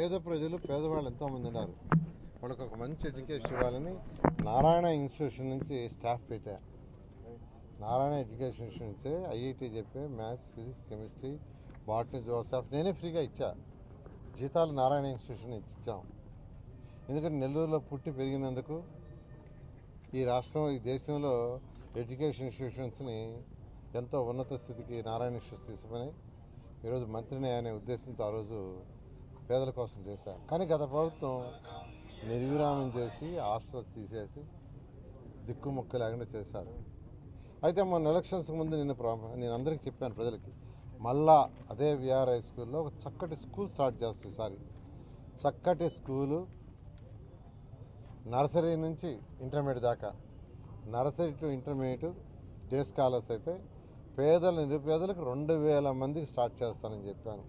పేద ప్రజలు పేదవాళ్ళు ఎంతోమంది ఉన్నారు. వాళ్ళకి ఒక మంచి ఎడ్యుకేషన్ ఇవ్వాలని నారాయణ ఇన్స్టిట్యూషన్ నుంచి స్టాఫ్ పెట్టా. నారాయణ ఎడ్యుకేషన్ ఇన్స్టిట్యూషన్ నుంచి ఐఐటి చెప్పే maths, physics, chemistry, botany, geography నేనే ఫ్రీగా ఇచ్చా. జీతాలు నారాయణ ఇన్స్టిట్యూషన్ ఇచ్చాం. ఎందుకంటే నెల్లూరులో పుట్టి పెరిగినందుకు ఈ రాష్ట్రం, ఈ దేశంలో ఎడ్యుకేషన్ ఇన్స్టిట్యూషన్స్ని ఎంతో ఉన్నత స్థితికి నారాయణ ఇన్స్టిట్యూట్స్ తీసుకుని ఈరోజు మంత్రిని అనే ఉద్దేశంతో ఆ రోజు పేదల కోసం చేశారు. కానీ గత ప్రభుత్వం నిర్విరామం చేసి హాస్టల్స్ తీసేసి దిక్కుముక్క లేకుండా చేశారు. అయితే మొన్న ఎలక్షన్స్ ముందు నేను అందరికీ చెప్పాను ప్రజలకి, మళ్ళా అదే విఆర్ హై స్కూల్లో ఒక చక్కటి స్కూల్ స్టార్ట్ చేస్తే ఈసారి. చక్కటి స్కూలు నర్సరీ నుంచి ఇంటర్మీడియట్ దాకా, nursery to intermediate day scholars అయితే పేదల నిరుపేదలకు 2000 మందికి స్టార్ట్ చేస్తానని చెప్పాను.